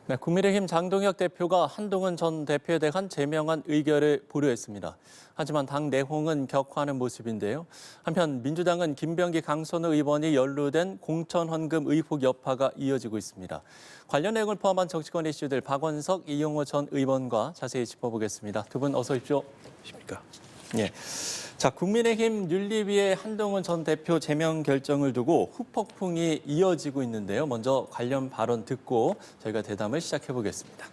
네, 국민의힘 장동혁 대표가 한동훈 전 대표에 대한 제명안 의결을 보류했습니다. 하지만 당 내홍은 격화하는 모습인데요. 한편 민주당은 김병기 강선우 의원이 연루된 공천헌금 의혹 여파가 이어지고 있습니다. 관련 내용을 포함한 정치권 이슈들 박원석, 이용호 전 의원과 자세히 짚어보겠습니다. 두 분 어서 오십시오. 십니까? 예. 자, 국민의힘 윤리위의 한동훈 전 대표 제명 결정을 두고 후폭풍이 이어지고 있는데요. 먼저 관련 발언 듣고 저희가 대담을 시작해 보겠습니다.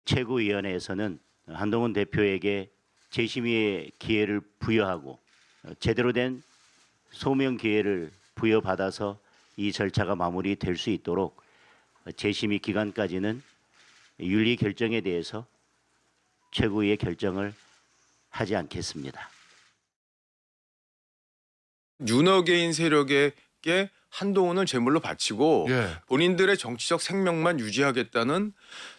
최고위원회에서는 한동훈 대표에게 재심의의 기회를 부여하고 제대로 된 소명 기회를 부여받아서 이 절차가 마무리될 수 있도록 재심의 기간까지는 윤리 결정에 대해서 최고위의 결정을 하지 않겠습니다. 윤어게인 세력에게 한동훈을 제물로 바치고 본인들의 정치적 생명만 유지하겠다는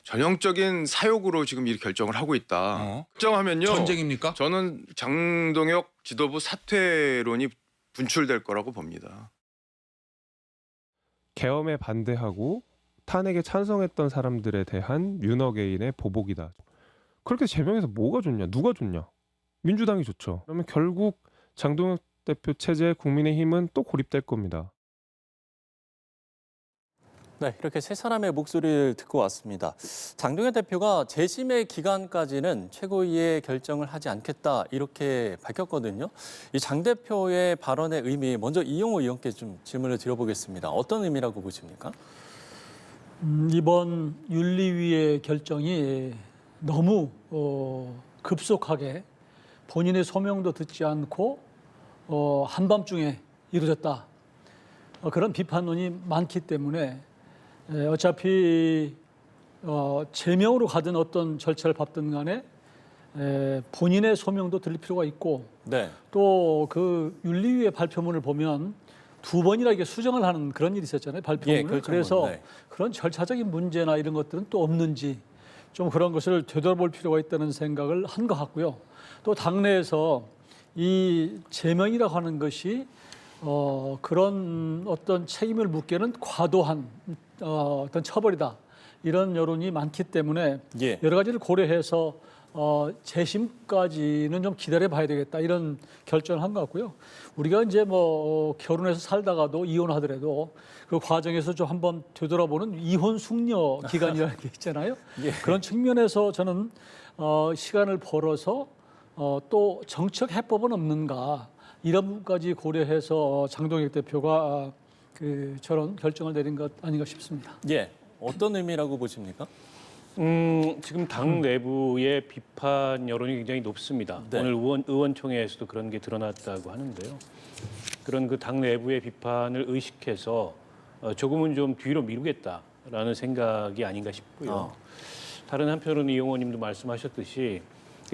전형적인 사욕으로 지금 이 결정을 하고 있다. 결정하면요. 전쟁입니까? 저는 장동혁 지도부 사퇴론이 분출될 거라고 봅니다. 계엄에 반대하고 탄핵에 찬성했던 사람들에 대한 윤어게인의 보복이다. 그렇게 제명해서 뭐가 좋냐? 누가 좋냐? 민주당이 좋죠. 그러면 결국 장동혁 대표 체제에 국민의힘은 또 고립될 겁니다. 네, 이렇게 세 사람의 목소리를 듣고 왔습니다. 장동혁 대표가 재심의 기간까지는 최고위의 결정을 하지 않겠다 이렇게 밝혔거든요. 이 장 대표의 발언의 의미 먼저 이용호 의원께 좀 질문을 드려보겠습니다. 어떤 의미라고 보십니까? 이번 윤리위의 결정이 너무 급속하게 본인의 소명도 듣지 않고 한밤중에 이루어졌다. 그런 비판론이 많기 때문에 어차피 제명으로 가든 어떤 절차를 밟든 간에 본인의 소명도 들릴 필요가 있고 네. 또 그 윤리위의 발표문을 보면 두 번이나 이게 수정을 하는 그런 일이 있었잖아요. 발표문을. 예, 그렇죠. 그래서 네. 그런 절차적인 문제나 이런 것들은 또 없는지 좀 그런 것을 되돌아볼 필요가 있다는 생각을 한 것 같고요. 또 당내에서 이 제명이라고 하는 것이 그런 어떤 책임을 묻기에는 과도한 어떤 처벌이다. 이런 여론이 많기 때문에 예. 여러 가지를 고려해서 재심까지는 좀 기다려 봐야 되겠다. 이런 결정을 한 것 같고요. 우리가 이제 뭐 결혼해서 살다가도 이혼하더라도 그 과정에서 좀 한번 되돌아보는 이혼 숙려 기간이라는 게 있잖아요. 예. 그런 측면에서 저는 시간을 벌어서 또 정책 해법은 없는가 이런 부분까지 고려해서 장동혁 대표가 저런 결정을 내린 것 아닌가 싶습니다. 예. 어떤 의미라고 보십니까? 지금 당 내부의 비판 여론이 굉장히 높습니다. 네. 오늘 의원총회에서도 그런 게 드러났다고 하는데요. 그런 그 당 내부의 비판을 의식해서 조금은 좀 뒤로 미루겠다라는 생각이 아닌가 싶고요. 다른 한편으로는 이 의원님도 말씀하셨듯이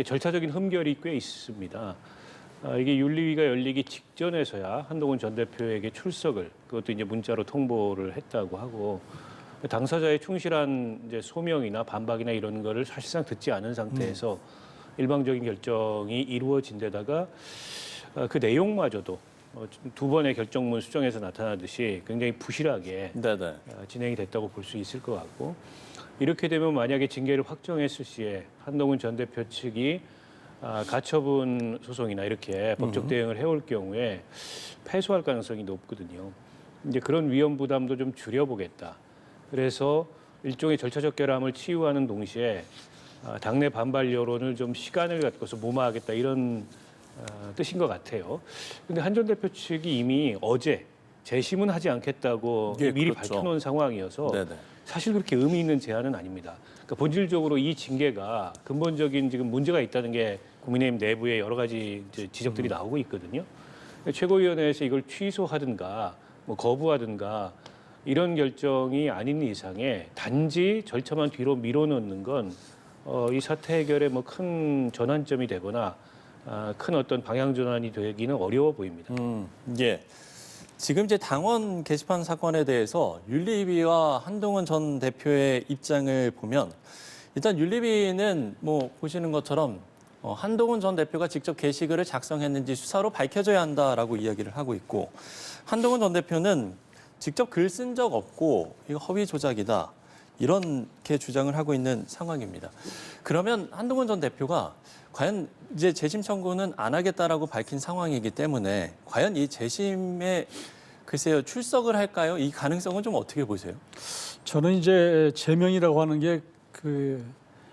절차적인 흠결이 꽤 있습니다. 이게 윤리위가 열리기 직전에서야 한동훈 전 대표에게 출석을 그것도 이제 문자로 통보를 했다고 하고 당사자의 충실한 이제 소명이나 반박이나 이런 거를 사실상 듣지 않은 상태에서 일방적인 결정이 이루어진 데다가 그 내용마저도 두 번의 결정문 수정에서 나타나듯이 굉장히 부실하게 네네. 진행이 됐다고 볼 수 있을 것 같고 이렇게 되면 만약에 징계를 확정했을 시에 한동훈 전 대표 측이 가처분 소송이나 이렇게 법적 대응을 해올 경우에 패소할 가능성이 높거든요. 이제 그런 위험 부담도 좀 줄여보겠다. 그래서 일종의 절차적 결함을 치유하는 동시에 당내 반발 여론을 좀 시간을 갖고서 무마하겠다 이런 뜻인 것 같아요. 그런데 한 전 대표 측이 이미 어제 재심은 하지 않겠다고 예, 미리 그렇죠. 밝혀놓은 상황이어서 네네. 사실 그렇게 의미 있는 제안은 아닙니다. 그러니까 본질적으로 이 징계가 근본적인 지금 문제가 있다는 게 국민의힘 내부에 여러 가지 이제 지적들이 나오고 있거든요. 최고위원회에서 이걸 취소하든가 뭐 거부하든가 이런 결정이 아닌 이상에 단지 절차만 뒤로 밀어넣는 건 이 사태 해결에 뭐 큰 전환점이 되거나 큰 어떤 방향 전환이 되기는 어려워 보입니다. 예. 지금 이제 당원 게시판 사건에 대해서 윤리위와 한동훈 전 대표의 입장을 보면 일단 윤리위는 뭐 보시는 것처럼 한동훈 전 대표가 직접 게시글을 작성했는지 수사로 밝혀져야 한다라고 이야기를 하고 있고 한동훈 전 대표는 직접 글 쓴 적 없고 이거 허위 조작이다. 이렇게 주장을 하고 있는 상황입니다. 그러면 한동훈 전 대표가 과연 이제 재심 청구는 안 하겠다라고 밝힌 상황이기 때문에 과연 이 재심에 글쎄요 출석을 할까요? 이 가능성은 좀 어떻게 보세요? 저는 이제 제명이라고 하는 게 그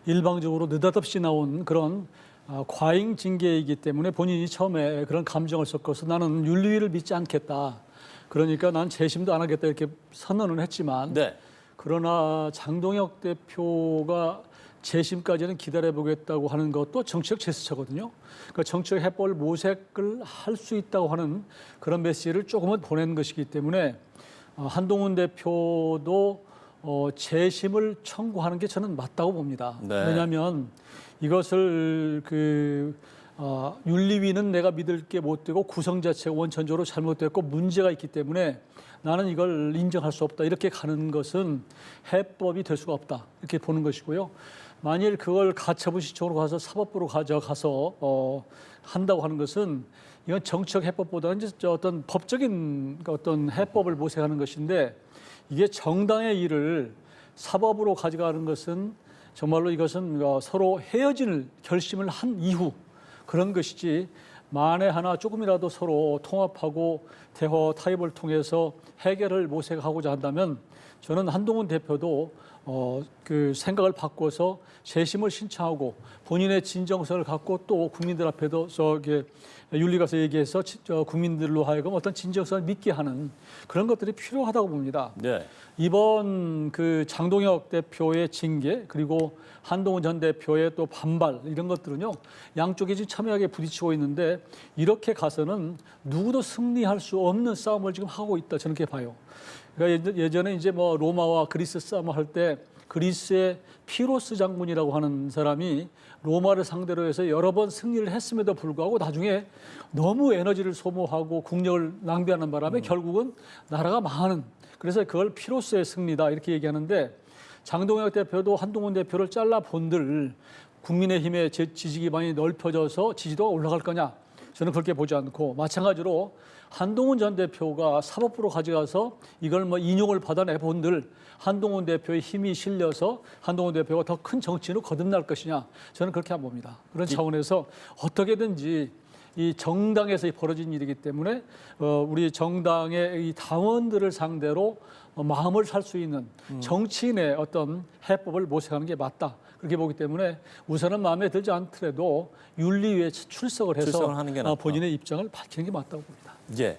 일방적으로 느닷없이 나온 그런 과잉 징계이기 때문에 본인이 처음에 그런 감정을 섞어서 나는 윤리위를 믿지 않겠다. 그러니까 난 재심도 안 하겠다 이렇게 선언을 했지만 네. 그러나 장동혁 대표가 재심까지는 기다려보겠다고 하는 것도 정치적 제스처거든요. 그러니까 정치적 해법을 모색을 할 수 있다고 하는 그런 메시지를 조금은 보낸 것이기 때문에 한동훈 대표도 재심을 청구하는 게 저는 맞다고 봅니다. 네. 왜냐하면 이것을 윤리위는 내가 믿을 게 못 되고 구성 자체가 원천적으로 잘못됐고 문제가 있기 때문에 나는 이걸 인정할 수 없다. 이렇게 가는 것은 해법이 될 수가 없다. 이렇게 보는 것이고요. 만일 그걸 가처분 시청으로 가서 사법부로 가져가서 한다고 하는 것은 이건 정치적 해법보다는 이제 어떤 법적인 어떤 해법을 모색하는 것인데 이게 정당의 일을 사법으로 가져가는 것은 정말로 이것은 서로 헤어질 결심을 한 이후 그런 것이지 만에 하나 조금이라도 서로 통합하고 대화 타협을 통해서 해결을 모색하고자 한다면 저는 한동훈 대표도 그 생각을 바꿔서 재심을 신청하고 본인의 진정성을 갖고 또 국민들 앞에도 윤리 가서 얘기해서 국민들로 하여금 어떤 진정성을 믿게 하는 그런 것들이 필요하다고 봅니다. 네. 이번 그 장동혁 대표의 징계 그리고 한동훈 전 대표의 또 반발 이런 것들은요 양쪽이 지금 첨예하게 부딪히고 있는데 이렇게 가서는 누구도 승리할 수 없는 싸움을 지금 하고 있다 저는 그렇게 봐요. 그러니까 예전에 이제 뭐 로마와 그리스 싸움을 할 때 그리스의 피로스 장군이라고 하는 사람이 로마를 상대로 해서 여러 번 승리를 했음에도 불구하고 나중에 너무 에너지를 소모하고 국력을 낭비하는 바람에 결국은 나라가 망하는 그래서 그걸 피로스의 승리다 이렇게 얘기하는데 장동혁 대표도 한동훈 대표를 잘라 본들 국민의힘의 지지 기반이 넓혀져서 지지도가 올라갈 거냐 저는 그렇게 보지 않고 마찬가지로 한동훈 전 대표가 사법부로 가져가서 이걸 뭐 인용을 받아내 본들 한동훈 대표의 힘이 실려서 한동훈 대표가 더 큰 정치인으로 거듭날 것이냐 저는 그렇게 안 봅니다. 그런 차원에서 어떻게든지 이 정당에서 벌어진 일이기 때문에 우리 정당의 이 당원들을 상대로 마음을 살 수 있는 정치인의 어떤 해법을 모색하는 게 맞다. 그렇게 보기 때문에 우선은 마음에 들지 않더라도 윤리위에 출석을 해서 출석을 하는 게 낫다. 본인의 입장을 밝히는 게 맞다고 봅니다. 예.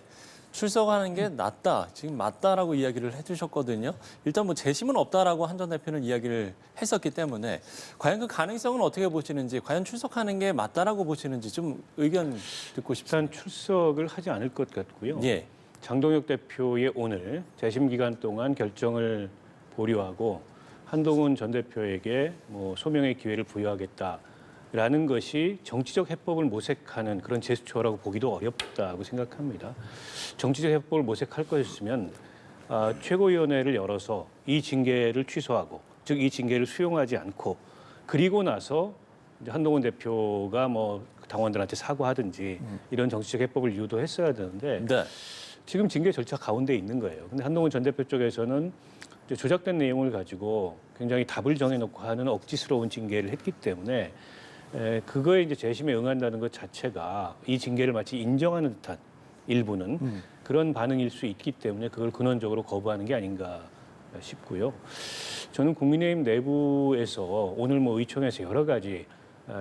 출석하는 게 낫다. 지금 맞다라고 이야기를 해주셨거든요. 일단 뭐 재심은 없다라고 한 전 대표는 이야기를 했었기 때문에 과연 그 가능성은 어떻게 보시는지, 과연 출석하는 게 맞다라고 보시는지 좀 의견 듣고 싶습니다. 일단 출석을 하지 않을 것 같고요. 예. 장동혁 대표의 오늘 재심 기간 동안 결정을 보류하고 한동훈 전 대표에게 뭐 소명의 기회를 부여하겠다라는 것이 정치적 해법을 모색하는 그런 제스처라고 보기도 어렵다고 생각합니다. 정치적 해법을 모색할 것이었으면 최고위원회를 열어서 이 징계를 취소하고, 즉 이 징계를 수용하지 않고 그리고 나서 이제 한동훈 대표가 뭐 당원들한테 사과하든지 이런 정치적 해법을 유도했어야 되는데 네. 지금 징계 절차 가운데 있는 거예요. 근데 한동훈 전 대표 쪽에서는 이제 조작된 내용을 가지고 굉장히 답을 정해놓고 하는 억지스러운 징계를 했기 때문에 그거에 이제 재심에 응한다는 것 자체가 이 징계를 마치 인정하는 듯한 일부는 그런 반응일 수 있기 때문에 그걸 근원적으로 거부하는 게 아닌가 싶고요. 저는 국민의힘 내부에서 오늘 뭐 의총에서 여러 가지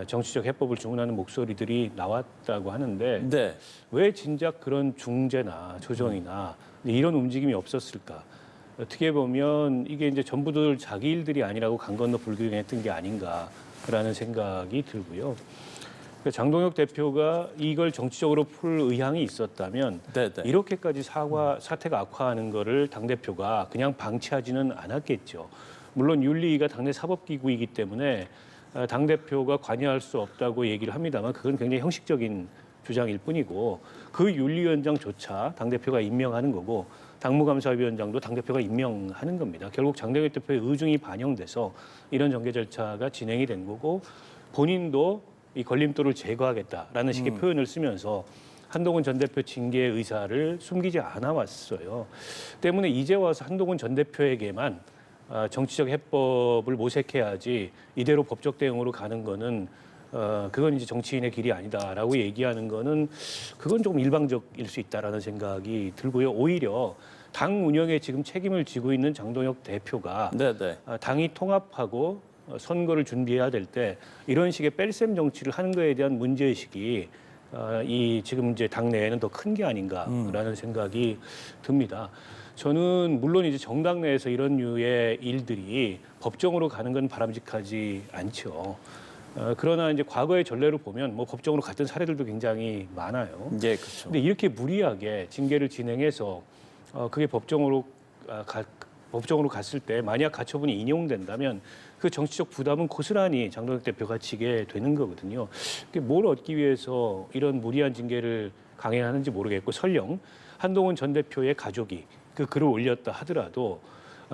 정치적 해법을 주문하는 목소리들이 나왔다고 하는데 네. 왜 진작 그런 중재나 조정이나 이런 움직임이 없었을까? 어떻게 보면 이게 이제 전부들 자기 일들이 아니라고 강 건너 불교행했던 게 아닌가라는 생각이 들고요. 장동혁 대표가 이걸 정치적으로 풀 의향이 있었다면 네. 이렇게까지 사태가 악화하는 거를 당대표가 그냥 방치하지는 않았겠죠. 물론 윤리위가 당내 사법기구이기 때문에 당대표가 관여할 수 없다고 얘기를 합니다만 그건 굉장히 형식적인 주장일 뿐이고 그 윤리위원장조차 당대표가 임명하는 거고 당무감사위원장도 당대표가 임명하는 겁니다. 결국 장동혁 대표의 의중이 반영돼서 이런 정계 절차가 진행이 된 거고 본인도 이 걸림돌을 제거하겠다라는 식의 표현을 쓰면서 한동훈 전 대표 징계 의사를 숨기지 않아 왔어요. 때문에 이제 와서 한동훈 전 대표에게만 정치적 해법을 모색해야지 이대로 법적 대응으로 가는 거는 그건 이제 정치인의 길이 아니다라고 얘기하는 거는 그건 조금 일방적일 수 있다라는 생각이 들고요. 오히려 당 운영에 지금 책임을 지고 있는 장동혁 대표가 당이 통합하고 선거를 준비해야 될 때 이런 식의 뺄셈 정치를 하는 거에 대한 문제의식이 이 지금 이제 당내에는 더 큰 게 아닌가라는 생각이 듭니다. 저는 물론 이제 정당 내에서 이런 류의 일들이 법정으로 가는 건 바람직하지 않죠. 그러나 이제 과거의 전례를 보면 뭐 법정으로 갔던 사례들도 굉장히 많아요. 예, 그렇죠. 근데 이렇게 무리하게 징계를 진행해서 그게 법정으로 갔을 때 만약 가처분이 인용된다면 그 정치적 부담은 고스란히 장동혁 대표가 지게 되는 거거든요. 뭘 얻기 위해서 이런 무리한 징계를 강행하는지 모르겠고 설령 한동훈 전 대표의 가족이 그 글을 올렸다 하더라도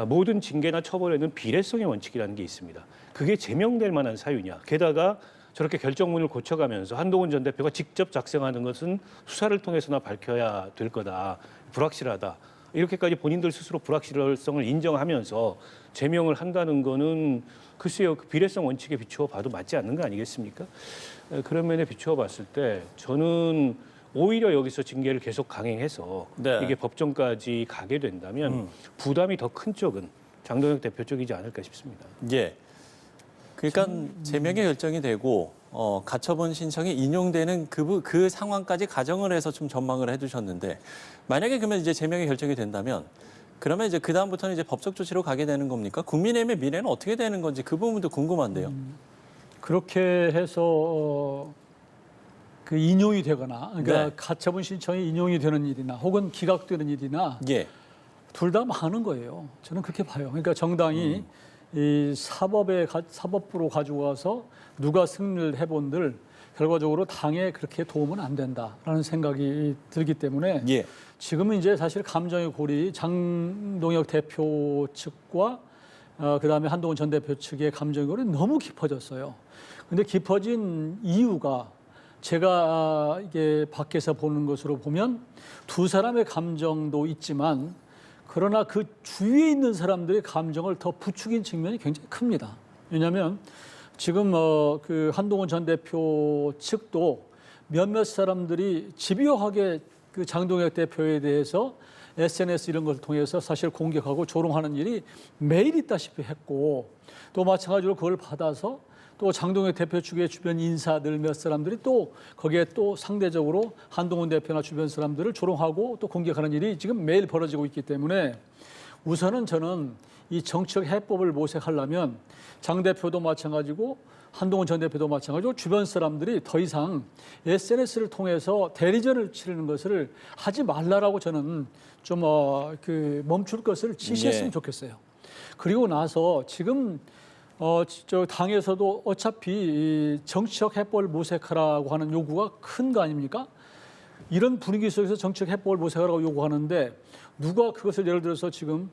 모든 징계나 처벌에는 비례성의 원칙이라는 게 있습니다. 그게 제명될 만한 사유냐. 게다가 저렇게 결정문을 고쳐가면서 한동훈 전 대표가 직접 작성하는 것은 수사를 통해서나 밝혀야 될 거다. 불확실하다. 이렇게까지 본인들 스스로 불확실성을 인정하면서 제명을 한다는 거는 글쎄요. 그 비례성 원칙에 비추어 봐도 맞지 않는 거 아니겠습니까? 그런 면에 비추어 봤을 때 저는 오히려 여기서 징계를 계속 강행해서 이게 법정까지 가게 된다면 부담이 더 큰 쪽은 장동혁 대표 쪽이지 않을까 싶습니다. 예. 그러니까 제명의 결정이 되고 가처분 신청이 인용되는 그 상황까지 가정을 해서 좀 전망을 해두셨는데 만약에 그러면 이제 제명의 결정이 된다면 그러면 이제 그 다음부터는 이제 법적 조치로 가게 되는 겁니까? 국민의힘의 미래는 어떻게 되는 건지 그 부분도 궁금한데요. 그렇게 해서 그 인용이 되거나 그러니까 가처분 신청이 인용이 되는 일이나 혹은 기각되는 일이나 둘 다 많은 거예요. 저는 그렇게 봐요. 그러니까 정당이 이 사법부로 가지고 가서 누가 승리를 해본들 결과적으로 당에 그렇게 도움은 안 된다라는 생각이 들기 때문에 지금은 이제 사실 감정의 골이 장동혁 대표 측과 그다음에 한동훈 전 대표 측의 감정의 골이 너무 깊어졌어요. 근데 깊어진 이유가 제가 이게 밖에서 보는 것으로 보면 두 사람의 감정도 있지만 그러나 그 주위에 있는 사람들의 감정을 더 부추긴 측면이 굉장히 큽니다. 왜냐하면 지금 그 한동훈 전 대표 측도 몇몇 사람들이 집요하게 그 장동혁 대표에 대해서 SNS 이런 걸 통해서 사실 공격하고 조롱하는 일이 매일 있다시피 했고 또 마찬가지로 그걸 받아서 또 장동혁 대표 측의 주변 인사들 몇 사람들이 또 거기에 또 상대적으로 한동훈 대표나 주변 사람들을 조롱하고 또 공격하는 일이 지금 매일 벌어지고 있기 때문에 우선은 저는 이 정치적 해법을 모색하려면 장 대표도 마찬가지고 한동훈 전 대표도 마찬가지고 주변 사람들이 더 이상 SNS를 통해서 대리전을 치르는 것을 하지 말라라고 저는 좀 멈출 것을 지시했으면 좋겠어요. 그리고 나서 지금 저 당에서도 어차피 이 정치적 해법을 모색하라고 하는 요구가 큰 거 아닙니까? 이런 분위기 속에서 정치적 해법을 모색하라고 요구하는데 누가 그것을 예를 들어서 지금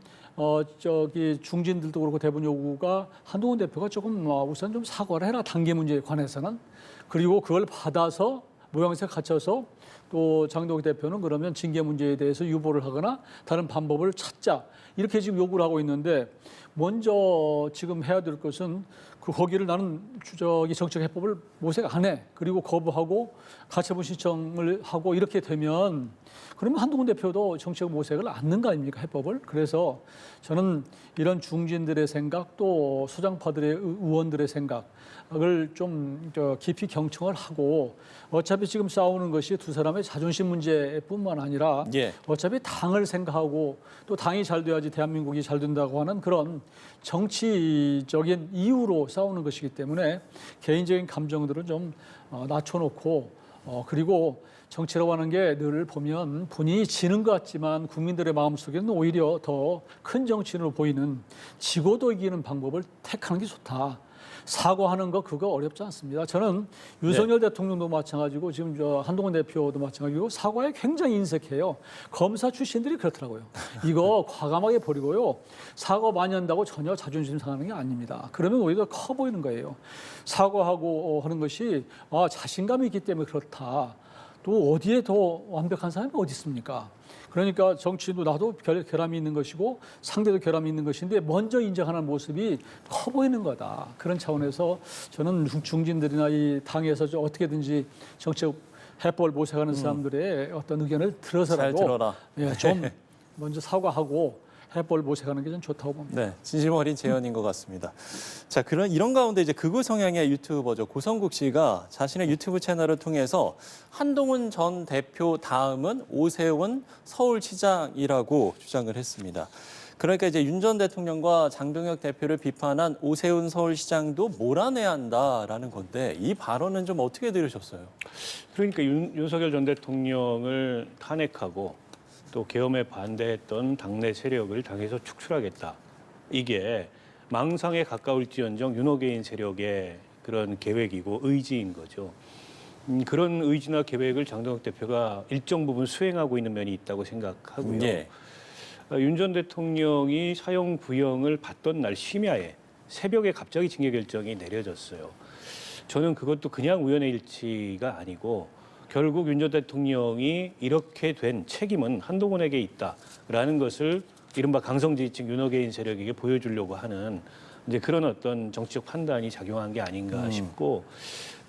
저기 중진들도 그렇고 대부분 요구가 한동훈 대표가 조금 우선 좀 사과를 해라 단계 문제에 관해서는 그리고 그걸 받아서 모양새 갖춰서 또 장동혁 대표는 그러면 징계 문제에 대해서 유보를 하거나 다른 방법을 찾자 이렇게 지금 요구를 하고 있는데 먼저 지금 해야 될 것은 거기를 나는 저기 정책 해법을 모색 안 해. 그리고 거부하고 가처분 신청을 하고 이렇게 되면 그러면 한동훈 대표도 정책 모색을 않는 거 아닙니까? 해법을. 그래서 저는 이런 중진들의 생각 또 소장파들의 의원들의 생각을 좀 깊이 경청을 하고 어차피 지금 싸우는 것이 두 사람의 자존심 문제뿐만 아니라 어차피 당을 생각하고 또 당이 잘 돼야지 대한민국이 잘 된다고 하는 그런 정치적인 이유로 싸우는 것이기 때문에 개인적인 감정들은 좀 낮춰놓고 그리고 정치라고 하는 게 늘 보면 본인이 지는 것 같지만 국민들의 마음속에는 오히려 더 큰 정치인으로 보이는 지고도 이기는 방법을 택하는 게 좋다. 사과하는 거 그거 어렵지 않습니다. 저는 윤석열 대통령도 마찬가지고 지금 한동훈 대표도 마찬가지고 사과에 굉장히 인색해요. 검사 출신들이 그렇더라고요. 이거 과감하게 버리고요. 사과 많이 한다고 전혀 자존심 상하는 게 아닙니다. 그러면 오히려 커 보이는 거예요. 사과하고 하는 것이 자신감이 있기 때문에 그렇다. 또 어디에 더 완벽한 사람이 어디 있습니까? 그러니까 정치인도 나도 결함이 있는 것이고 상대도 결함이 있는 것인데 먼저 인정하는 모습이 커 보이는 거다. 그런 차원에서 저는 중진들이나 이 당에서 좀 어떻게든지 정치적 해법을 모색하는 사람들의 어떤 의견을 잘 들어서라도 들어라. 예, 좀 먼저 사과하고 해법을 모색하는 게 좀 좋다고 봅니다. 네, 진심 어린 제언인 것 같습니다. 자, 이런 가운데 이제 극우 성향의 유튜버죠. 고성국 씨가 자신의 유튜브 채널을 통해서 한동훈 전 대표 다음은 오세훈 서울시장이라고 주장을 했습니다. 그러니까 이제 윤 전 대통령과 장동혁 대표를 비판한 오세훈 서울시장도 몰아내야 한다라는 건데 이 발언은 좀 어떻게 들으셨어요? 그러니까 윤석열 전 대통령을 탄핵하고 또 계엄에 반대했던 당내 세력을 당에서 축출하겠다. 이게 망상에 가까울지언정 윤호개인 세력의 그런 계획이고 의지인 거죠. 그런 의지나 계획을 장동혁 대표가 일정 부분 수행하고 있는 면이 있다고 생각하고요. 예. 윤 전 대통령이 사형 구형을 받던 날 심야에 새벽에 갑자기 징계 결정이 내려졌어요. 저는 그것도 그냥 우연의 일치가 아니고 결국 윤 전 대통령이 이렇게 된 책임은 한동훈에게 있다라는 것을 이른바 강성지지층 윤호개인 세력에게 보여주려고 하는 이제 그런 어떤 정치적 판단이 작용한 게 아닌가 싶고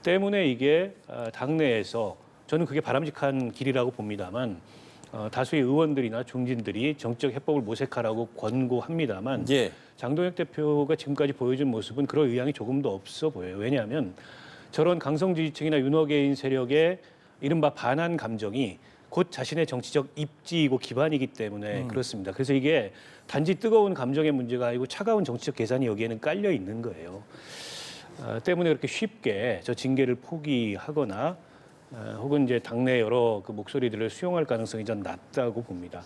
때문에 이게 당내에서 저는 그게 바람직한 길이라고 봅니다만 다수의 의원들이나 중진들이 정치적 해법을 모색하라고 권고합니다만 예. 장동혁 대표가 지금까지 보여준 모습은 그럴 의향이 조금도 없어 보여요. 왜냐하면 저런 강성지지층이나 윤호개인 세력의 이른바 반한 감정이 곧 자신의 정치적 입지이고 기반이기 때문에 그렇습니다. 그래서 이게 단지 뜨거운 감정의 문제가 아니고 차가운 정치적 계산이 여기에는 깔려 있는 거예요. 때문에 그렇게 쉽게 저 징계를 포기하거나 혹은 이제 당내 여러 그 목소리들을 수용할 가능성이 전 낮다고 봅니다.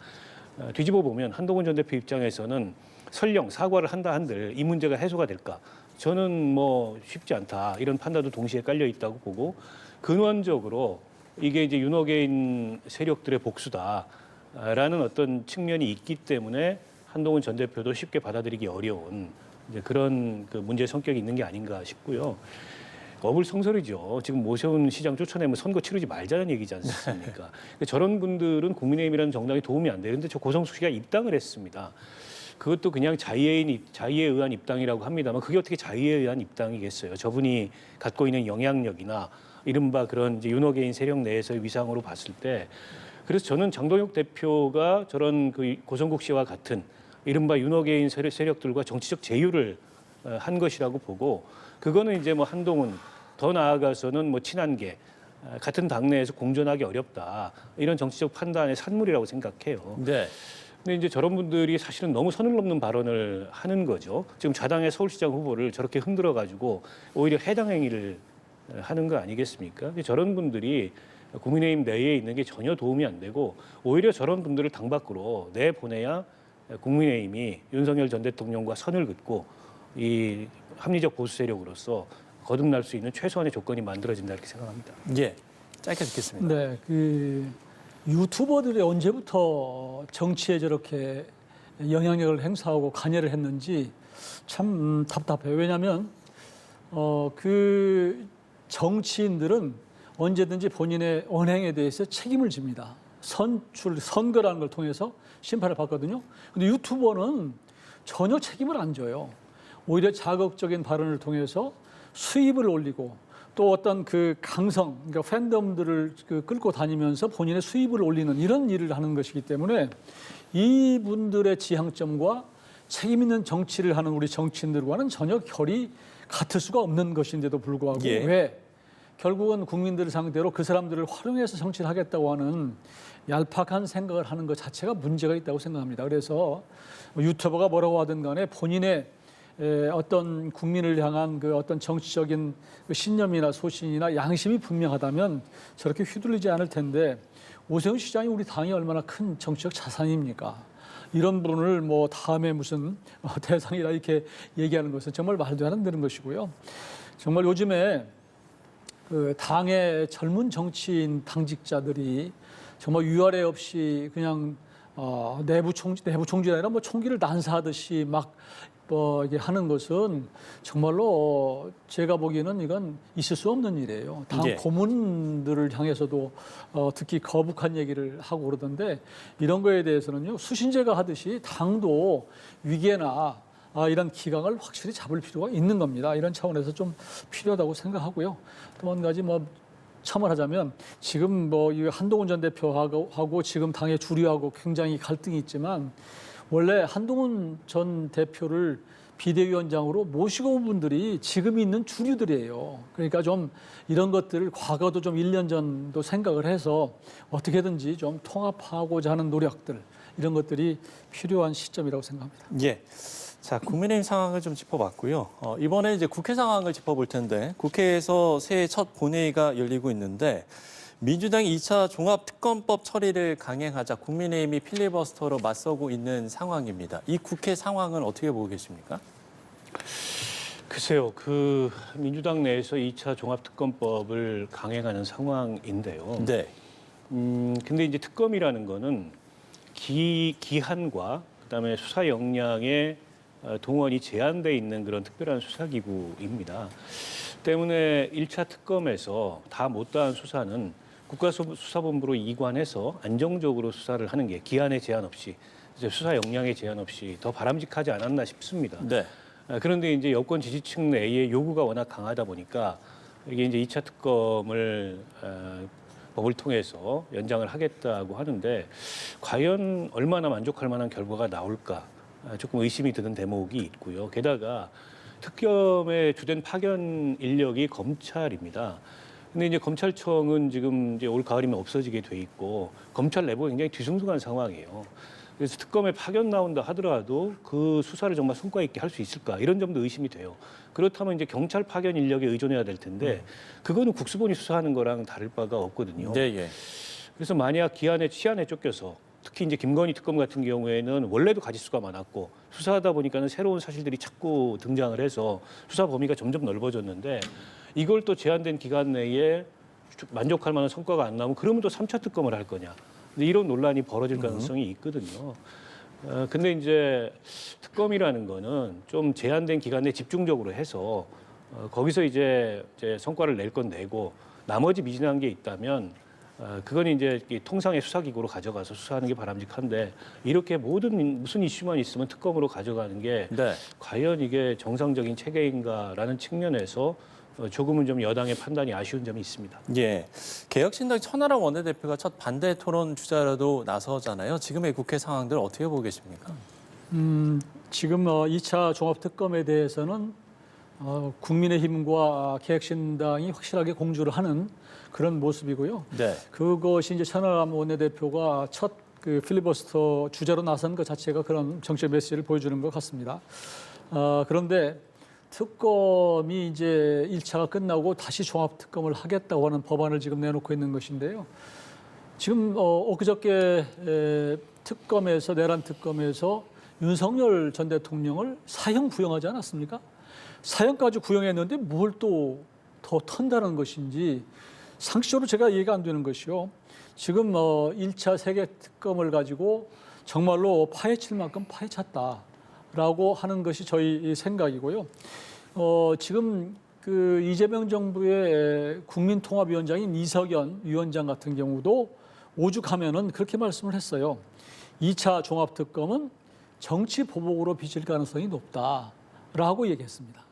뒤집어 보면 한동훈 전 대표 입장에서는 설령 사과를 한다 한들 이 문제가 해소가 될까? 저는 뭐 쉽지 않다 이런 판단도 동시에 깔려 있다고 보고 근원적으로 이게 이제 윤호개인 세력들의 복수다라는 어떤 측면이 있기 때문에 한동훈 전 대표도 쉽게 받아들이기 어려운 이제 그런 그 문제 성격이 있는 게 아닌가 싶고요. 어불성설이죠. 지금 오세훈 시장 쫓아내면 선거 치르지 말자는 얘기지 않습니까? 저런 분들은 국민의힘이라는 정당에 도움이 안 되는데 저 고성수 씨가 입당을 했습니다. 그것도 그냥 자의에 의한 입당이라고 합니다만 그게 어떻게 자의에 의한 입당이겠어요? 저분이 갖고 있는 영향력이나 이른바 그런 이제 윤호개인 세력 내에서의 위상으로 봤을 때 그래서 저는 장동혁 대표가 저런 그 고성국 씨와 같은 이른바 윤호개인 세력들과 정치적 제휴를 한 것이라고 보고 그거는 이제 뭐 한동훈 더 나아가서는 뭐 친한계 같은 당내에서 공존하기 어렵다 이런 정치적 판단의 산물이라고 생각해요. 네. 근데 이제 저런 분들이 사실은 너무 선을 넘는 발언을 하는 거죠. 지금 좌당의 서울시장 후보를 저렇게 흔들어 가지고 오히려 해당 행위를 하는 거 아니겠습니까? 저런 분들이 국민의힘 내에 있는 게 전혀 도움이 안 되고 오히려 저런 분들을 당 밖으로 내보내야 국민의힘이 윤석열 전 대통령과 선을 긋고 이 합리적 보수 세력으로서 거듭날 수 있는 최소한의 조건이 만들어진다 이렇게 생각합니다. 예. 짧게 듣겠습니다. 네, 그 유튜버들이 언제부터 정치에 저렇게 영향력을 행사하고 관여를 했는지 참 답답해요. 왜냐하면 그 정치인들은 언제든지 본인의 언행에 대해서 책임을 집니다. 선거라는 걸 통해서 심판을 받거든요. 근데 유튜버는 전혀 책임을 안 져요. 오히려 자극적인 발언을 통해서 수입을 올리고 또 어떤 그 강성, 그러니까 팬덤들을 끌고 다니면서 본인의 수입을 올리는 이런 일을 하는 것이기 때문에 이분들의 지향점과 책임 있는 정치를 하는 우리 정치인들과는 전혀 결이 같을 수가 없는 것인데도 불구하고 예. 왜 결국은 국민들을 상대로 그 사람들을 활용해서 정치를 하겠다고 하는 얄팍한 생각을 하는 것 자체가 문제가 있다고 생각합니다. 그래서 유튜버가 뭐라고 하든 간에 본인의 어떤 국민을 향한 그 어떤 정치적인 신념이나 소신이나 양심이 분명하다면 저렇게 휘둘리지 않을 텐데 오세훈 시장이 우리 당이 얼마나 큰 정치적 자산입니까? 이런 분을 뭐 다음에 무슨 대상이라 이렇게 얘기하는 것은 정말 말도 안 되는 것이고요. 정말 요즘에 그 당의 젊은 정치인 당직자들이 정말 위아래 없이 그냥 내부 총질이 아니라 뭐 총기를 난사하듯이 막 이게 하는 것은 정말로 제가 보기에는 이건 있을 수 없는 일이에요. 당 예. 고문들을 향해서도 특히 거북한 얘기를 하고 그러던데 이런 거에 대해서는요 수신제가 하듯이 당도 위계나 이런 기강을 확실히 잡을 필요가 있는 겁니다. 이런 차원에서 좀 필요하다고 생각하고요. 또 한 가지 첨언하자면 지금 이 한동훈 전 대표하고 지금 당의 주류하고 굉장히 갈등이 있지만 원래 한동훈 전 대표를 비대위원장으로 모시고 온 분들이 지금 있는 주류들이에요. 그러니까 좀 이런 것들을 과거도 좀 1년 전도 생각을 해서 어떻게든지 좀 통합하고자 하는 노력들 이런 것들이 필요한 시점이라고 생각합니다. 예. 자, 국민의힘 상황을 좀 짚어봤고요. 이번에 이제 국회 상황을 짚어볼 텐데 국회에서 새해 첫 본회의가 열리고 있는데 민주당이 2차 종합특검법 처리를 강행하자 국민의힘이 필리버스터로 맞서고 있는 상황입니다. 이 국회 상황은 어떻게 보고 계십니까? 글쎄요, 그 민주당 내에서 2차 종합특검법을 강행하는 상황인데요. 네. 근데 이제 특검이라는 거는 기한과 그다음에 수사 역량의 동원이 제한돼 있는 그런 특별한 수사기구입니다. 때문에 1차 특검에서 다 못다한 수사는 국가수사본부로 이관해서 안정적으로 수사를 하는 게 기한의 제한 없이 이제 수사 역량의 제한 없이 더 바람직하지 않았나 싶습니다. 네. 그런데 이제 여권 지지층 내의 요구가 워낙 강하다 보니까 이게 이제 2차 특검을 법을 통해서 연장을 하겠다고 하는데 과연 얼마나 만족할 만한 결과가 나올까 조금 의심이 드는 대목이 있고요. 게다가 특검의 주된 파견 인력이 검찰입니다. 근데 이제 검찰청은 지금 이제 올 가을이면 없어지게 돼 있고 검찰 내부가 굉장히 뒤숭숭한 상황이에요. 그래서 특검에 파견 나온다 하더라도 그 수사를 정말 성과 있게 할 수 있을까 이런 점도 의심이 돼요. 그렇다면 이제 경찰 파견 인력에 의존해야 될 텐데 그거는 국수본이 수사하는 거랑 다를 바가 없거든요. 네, 예. 그래서 만약 시한에 쫓겨서 특히 이제 김건희 특검 같은 경우에는 원래도 가지수가 많았고 수사하다 보니까는 새로운 사실들이 자꾸 등장을 해서 수사 범위가 점점 넓어졌는데 이걸 또 제한된 기간 내에 만족할 만한 성과가 안 나오면 그러면 또 3차 특검을 할 거냐. 근데 이런 논란이 벌어질 가능성이 있거든요. 근데 이제 특검이라는 거는 좀 제한된 기간 내에 집중적으로 해서 거기서 이제 성과를 낼 건 내고 나머지 미진한 게 있다면 그건 이제 통상의 수사기구로 가져가서 수사하는 게 바람직한데 이렇게 무슨 이슈만 있으면 특검으로 가져가는 게 네. 과연 이게 정상적인 체계인가라는 측면에서 조금은 좀 여당의 판단이 아쉬운 점이 있습니다. 예. 개혁신당 천하람 원내대표가 첫 반대 토론 주자로도 나서잖아요. 지금의 국회 상황들 어떻게 보고 계십니까? 지금 2차 종합특검에 대해서는 국민의힘과 개혁신당이 확실하게 공조를 하는 그런 모습이고요. 네. 그것이 이제 천하람 원내대표가 첫 그 필리버스터 주자로 나선 것 자체가 그런 정책 메시지를 보여주는 것 같습니다. 그런데 특검이 이제 1차가 끝나고 다시 종합특검을 하겠다고 하는 법안을 지금 내놓고 있는 것인데요. 지금 엊그저께 내란 특검에서 윤석열 전 대통령을 사형 구형하지 않았습니까? 사형까지 구형했는데 뭘 또 더 턴다는 것인지 상식적으로 제가 이해가 안 되는 것이요. 지금 1차 세계 특검을 가지고 정말로 파헤칠 만큼 파헤쳤다라고 하는 것이 저희 생각이고요. 지금 그 이재명 정부의 국민통합위원장인 이석연 위원장 같은 경우도 오죽하면은 그렇게 말씀을 했어요. 2차 종합특검은 정치 보복으로 비칠 가능성이 높다라고 얘기했습니다.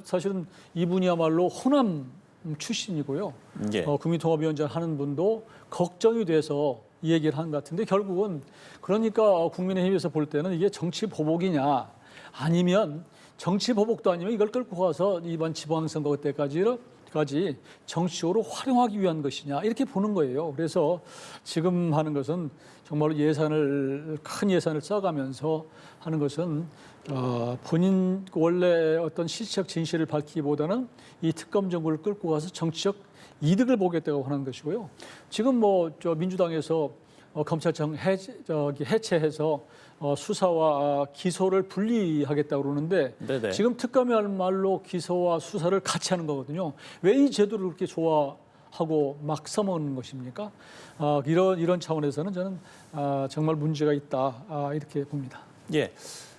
사실은 이분이야말로 호남 출신이고요. 예. 국민통합위원장 하는 분도 걱정이 돼서 이 얘기를 한 것 같은데 결국은 그러니까 국민의힘에서 볼 때는 이게 정치 보복이냐 아니면 정치 보복도 아니면 이걸 끌고 가서 이번 지방선거 때까지 정치적으로 활용하기 위한 것이냐 이렇게 보는 거예요. 그래서 지금 하는 것은 정말로 큰 예산을 써가면서 하는 것은 본인 원래 어떤 실체적 진실을 밝히기보다는 이 특검 정부를 끌고 가서 정치적 이득을 보겠다고 하는 것이고요. 지금 민주당에서 검찰청 해체해서 수사와 기소를 분리하겠다고 그러는데 네네. 지금 특검이야말로 기소와 수사를 같이 하는 거거든요. 왜 이 제도를 그렇게 좋아하고 막 써먹는 것입니까? 이런 차원에서는 저는 정말 문제가 있다 이렇게 봅니다. 예.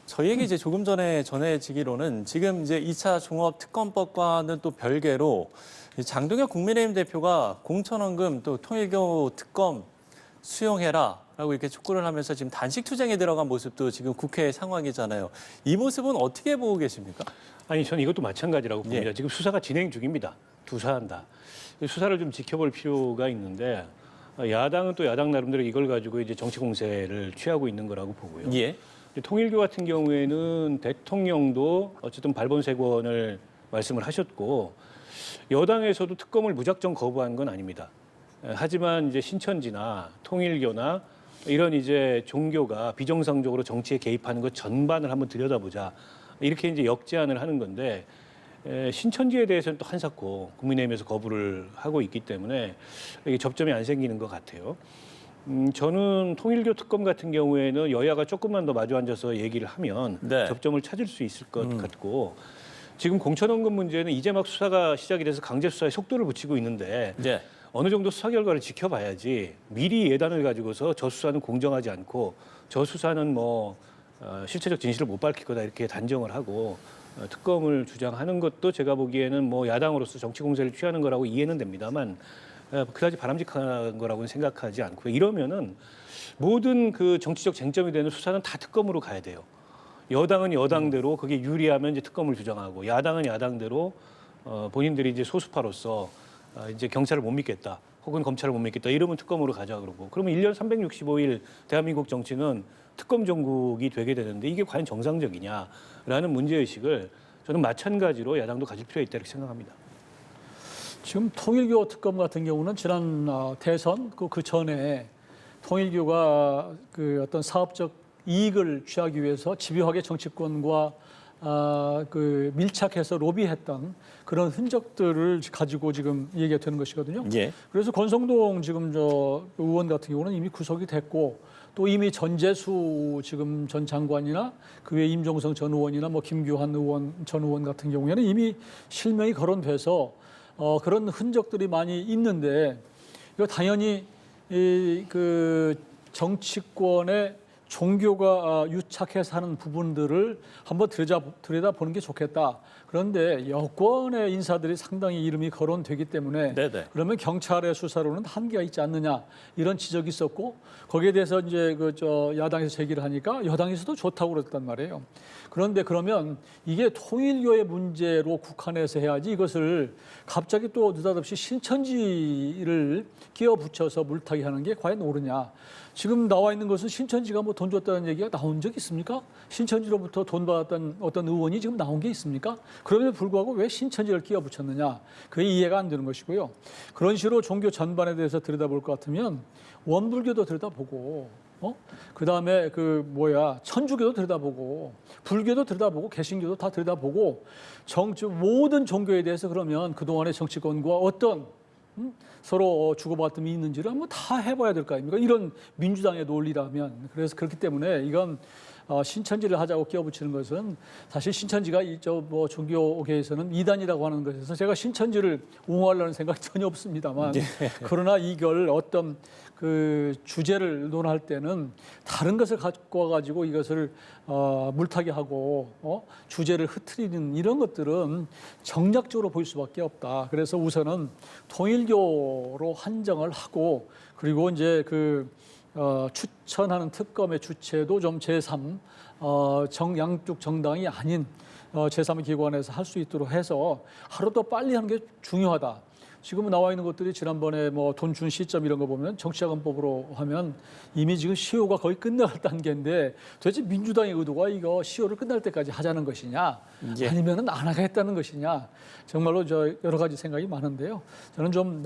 저희에게 이제 조금 전에 전해지기로는 지금 이제 2차 종합특검법과는 또 별개로 장동혁 국민의힘 대표가 공천원금 또 통일교 특검 수용해라라고 이렇게 촉구를 하면서 지금 단식 투쟁에 들어간 모습도 지금 국회 상황이잖아요. 이 모습은 어떻게 보고 계십니까? 아니 저는 이것도 마찬가지라고 봅니다. 예. 지금 수사가 진행 중입니다. 두 사안 다. 수사를 좀 지켜볼 필요가 있는데 야당은 또 야당 나름대로 이걸 가지고 이제 정치 공세를 취하고 있는 거라고 보고요. 예. 통일교 같은 경우에는 대통령도 어쨌든 발본색원을 말씀을 하셨고 여당에서도 특검을 무작정 거부한 건 아닙니다. 하지만 이제 신천지나 통일교나 이런 이제 종교가 비정상적으로 정치에 개입하는 것 전반을 한번 들여다보자. 이렇게 이제 역제안을 하는 건데 신천지에 대해서는 또 한사코 국민의힘에서 거부를 하고 있기 때문에 이게 접점이 안 생기는 것 같아요. 저는 통일교 특검 같은 경우에는 여야가 조금만 더 마주 앉아서 얘기를 하면 네. 접점을 찾을 수 있을 것 같고 지금 공천원금 문제는 이제 막 수사가 시작이 돼서 강제 수사에 속도를 붙이고 있는데 네. 어느 정도 수사 결과를 지켜봐야지 미리 예단을 가지고서 저 수사는 공정하지 않고 저 수사는 뭐 실체적 진실을 못 밝힐 거다 이렇게 단정을 하고 특검을 주장하는 것도 제가 보기에는 뭐 야당으로서 정치 공세를 취하는 거라고 이해는 됩니다만 그다지 바람직한 거라고는 생각하지 않고요. 이러면은 모든 그 정치적 쟁점이 되는 수사는 다 특검으로 가야 돼요. 여당은 여당대로 그게 유리하면 이제 특검을 주장하고 야당은 야당대로 본인들이 이제 소수파로서 이제 경찰을 못 믿겠다. 혹은 검찰을 못 믿겠다. 이러면 특검으로 가자 그러고. 그러면 1년 365일 대한민국 정치는 특검 정국이 되게 되는데 이게 과연 정상적이냐라는 문제의식을 저는 마찬가지로 야당도 가질 필요가 있다 이렇게 생각합니다. 지금 통일교 특검 같은 경우는 지난 대선 그 전에 통일교가 그 어떤 사업적 이익을 취하기 위해서 집요하게 정치권과 그 밀착해서 로비했던 그런 흔적들을 가지고 지금 얘기가 되는 것이거든요. 예. 그래서 권성동 지금 저 의원 같은 경우는 이미 구속이 됐고 또 이미 전재수 지금 전 장관이나 그 외 임종성 전 의원이나 뭐 김규환 의원 전 의원 같은 경우에는 이미 실명이 거론돼서 그런 흔적들이 많이 있는데 이거 당연히 그 정치권의 종교가 유착해서 하는 부분들을 한번 들여다보는 게 좋겠다. 그런데 여권의 인사들이 상당히 이름이 거론되기 때문에 네네. 그러면 경찰의 수사로는 한계가 있지 않느냐 이런 지적이 있었고 거기에 대해서 이제 야당에서 제기를 하니까 여당에서도 좋다고 그랬단 말이에요. 그런데 그러면 이게 통일교의 문제로 국한해서 해야지 이것을 갑자기 또 느닷없이 신천지를 끼워붙여서 물타기 하는 게 과연 옳으냐. 지금 나와 있는 것은 신천지가 뭐 돈 줬다는 얘기가 나온 적이 있습니까? 신천지로부터 돈 받았던 어떤 의원이 지금 나온 게 있습니까? 그럼에도 불구하고 왜 신천지를 끼워붙였느냐? 그게 이해가 안 되는 것이고요. 그런 식으로 종교 전반에 대해서 들여다볼 것 같으면 원불교도 들여다보고 그다음에 천주교도 들여다보고 불교도 들여다보고 개신교도 다 들여다보고 모든 종교에 대해서 그러면 그동안의 정치권과 어떤 서로 주고받음이 있는지를 한번 다 해봐야 될 거 아닙니까? 이런 민주당의 논리라면. 그래서 그렇기 때문에 이건 신천지를 하자고 끼워붙이는 것은 사실 신천지가 종교계에서는 이단이라고 하는 것에서 제가 신천지를 옹호하려는 생각이 전혀 없습니다만 그러나 이걸 어떤 그 주제를 논할 때는 다른 것을 갖고 와가지고 이것을 물타기 하고 주제를 흐트리는 이런 것들은 정략적으로 보일 수밖에 없다. 그래서 우선은 통일교로 한정을 하고 그리고 이제 추천하는 특검의 주체도 좀 제3 양쪽 정당이 아닌 제3기관에서 할 수 있도록 해서 하루 더 빨리 하는 게 중요하다. 지금 나와 있는 것들이 지난번에 돈 준 시점 이런 거 보면 정치자금법으로 하면 이미 지금 시효가 거의 끝나갈 단계인데 도대체 민주당의 의도가 이거 시효를 끝날 때까지 하자는 것이냐 아니면은 안 하겠다는 것이냐 정말로 여러 가지 생각이 많은데요. 저는 좀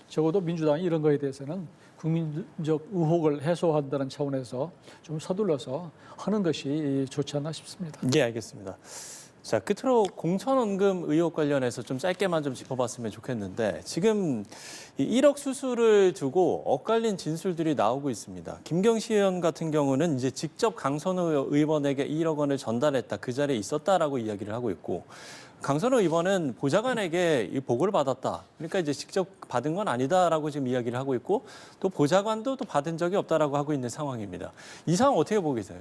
적어도 민주당이 이런 거에 대해서는 국민적 의혹을 해소한다는 차원에서 좀 서둘러서 하는 것이 좋지 않나 싶습니다. 예, 알겠습니다. 자, 끝으로 공천원금 의혹 관련해서 좀 짧게만 좀 짚어봤으면 좋겠는데 지금 이 1억 수수를 두고 엇갈린 진술들이 나오고 있습니다. 김경시 의원 같은 경우는 이제 직접 강선우 의원에게 1억 원을 전달했다, 그 자리에 있었다라고 이야기를 하고 있고 강선우 의원은 보좌관에게 이 보고를 받았다. 그러니까 이제 직접 받은 건 아니다라고 지금 이야기를 하고 있고 또 보좌관도 또 받은 적이 없다라고 하고 있는 상황입니다. 이 상황 어떻게 보고 계세요?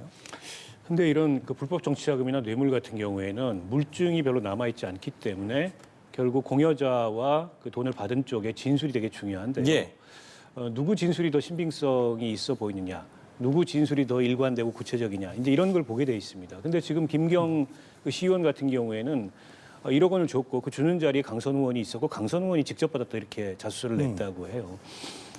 근데 이런 그 불법 정치자금이나 뇌물 같은 경우에는 물증이 별로 남아있지 않기 때문에 결국 공여자와 그 돈을 받은 쪽의 진술이 되게 중요한데요. 예. 누구 진술이 더 신빙성이 있어 보이느냐, 누구 진술이 더 일관되고 구체적이냐, 이제 이런 걸 보게 돼 있습니다. 근데 지금 김경 그 시의원 같은 경우에는 1억 원을 줬고 그 주는 자리에 강선 의원이 있었고 강선 의원이 직접 받았다 이렇게 자수서를 냈다고 해요.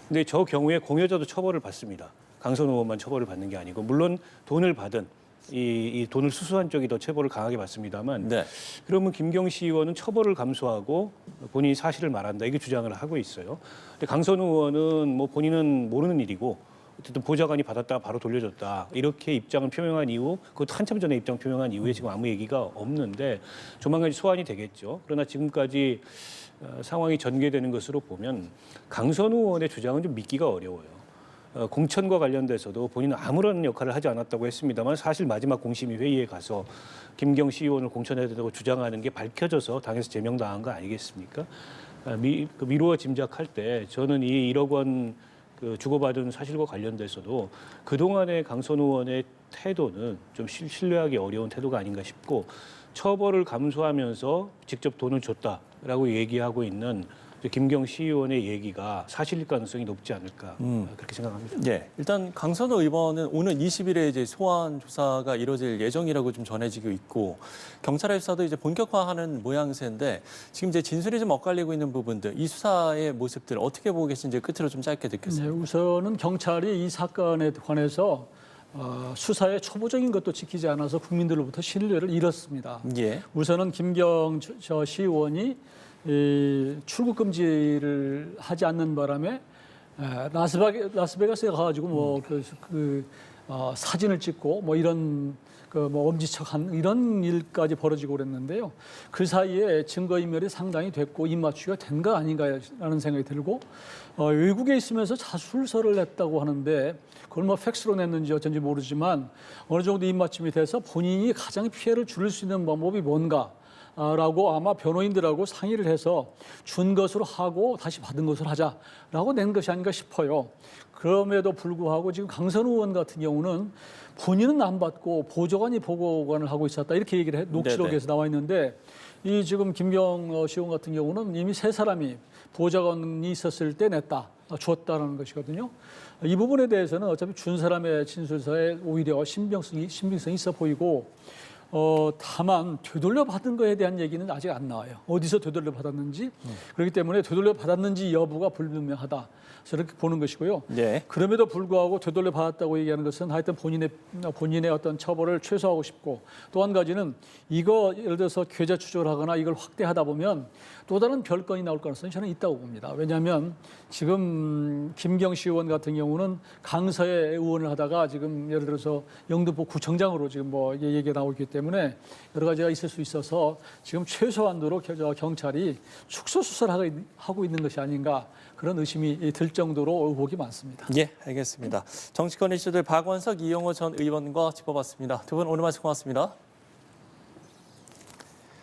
근데 저 경우에 공여자도 처벌을 받습니다. 강선 의원만 처벌을 받는 게 아니고 물론 돈을 받은 이 돈을 수수한 쪽이 더 처벌을 강하게 받습니다만 네. 그러면 김경시 의원은 처벌을 감수하고 본인이 사실을 말한다 이게 주장을 하고 있어요. 근데 강선 의원은 뭐 본인은 모르는 일이고 어쨌든 보좌관이 받았다가 바로 돌려줬다 이렇게 입장을 표명한 이후 그것도 한참 전에 입장 표명한 이후에 지금 아무 얘기가 없는데 조만간 소환이 되겠죠. 그러나 지금까지 상황이 전개되는 것으로 보면 강선 의원의 주장은 좀 믿기가 어려워요. 공천과 관련돼서도 본인은 아무런 역할을 하지 않았다고 했습니다만 사실 마지막 공심위 회의에 가서 김경시 의원을 공천해야 된다고 주장하는 게 밝혀져서 당에서 제명당한 거 아니겠습니까? 미루어 짐작할 때 저는 이 1억 원 그 주고받은 사실과 관련돼서도 그동안의 강선 의원의 태도는 좀 신뢰하기 어려운 태도가 아닌가 싶고 처벌을 감수하면서 직접 돈을 줬다라고 얘기하고 있는 김경시 의원의 얘기가 사실일 가능성이 높지 않을까 그렇게 생각합니다. 예, 일단 강선호 의원은 오늘 20일에 이제 소환 조사가 이루어질 예정이라고 좀 전해지고 있고 경찰의 수사도 이제 본격화하는 모양새인데 지금 이제 진술이 좀 엇갈리고 있는 부분들, 이 수사의 모습들 어떻게 보고 계신지 끝으로 좀 짧게 듣겠습니다. 네, 우선은 경찰이 이 사건에 관해서 수사의 초보적인 것도 지키지 않아서 국민들로부터 신뢰를 잃었습니다. 예. 우선은 김경 시의원이 출국 금지를 하지 않는 바람에 라스베가스에 가가지고 뭐 사진을 찍고 뭐 이런 뭐 엄지척한 이런 일까지 벌어지고 그랬는데요. 그 사이에 증거인멸이 상당히 됐고 입맞추기가 된 거 아닌가라는 생각이 들고 외국에 있으면서 자술서를 냈다고 하는데 그걸 뭐 팩스로 냈는지 어쩐지 모르지만 어느 정도 입맞춤이 돼서 본인이 가장 피해를 줄일 수 있는 방법이 뭔가 라고 아마 변호인들하고 상의를 해서 준 것으로 하고 다시 받은 것으로 하자라고 낸 것이 아닌가 싶어요. 그럼에도 불구하고 지금 강선 의원 같은 경우는 본인은 안 받고 보좌관이 보고관을 하고 있었다 이렇게 얘기를 녹취록에서 나와 있는데 이 지금 김경 시의원 같은 경우는 이미 세 사람이 보좌관이 있었을 때 냈다, 줬다라는 것이거든요. 이 부분에 대해서는 어차피 준 사람의 진술서에 오히려 신빙성이 있어 보이고 다만 되돌려 받은 거에 대한 얘기는 아직 안 나와요. 어디서 되돌려 받았는지. 그렇기 때문에 되돌려 받았는지 여부가 불분명하다. 저렇게 보는 것이고요. 네. 그럼에도 불구하고 되돌려 받았다고 얘기하는 것은 하여튼 본인의 어떤 처벌을 최소화하고 싶고 또 한 가지는 이거 예를 들어서 계좌 추적을 하거나 이걸 확대하다 보면 또 다른 별건이 나올 가능성이 저는 있다고 봅니다. 왜냐하면 지금 김경시 의원 같은 경우는 강서에 의원을 하다가 지금 예를 들어서 영등포 구청장으로 지금 뭐 얘기가 나오고 있기 때문에 여러 가지가 있을 수 있어서 지금 최소한도로 경찰이 축소 수사를 하고 있는 것이 아닌가 그런 의심이 들 정도로 의혹이 많습니다. 예, 알겠습니다. 정치권 이슈들 박원석, 이용호 전 의원과 짚어봤습니다. 두 분 오늘 말씀 고맙습니다.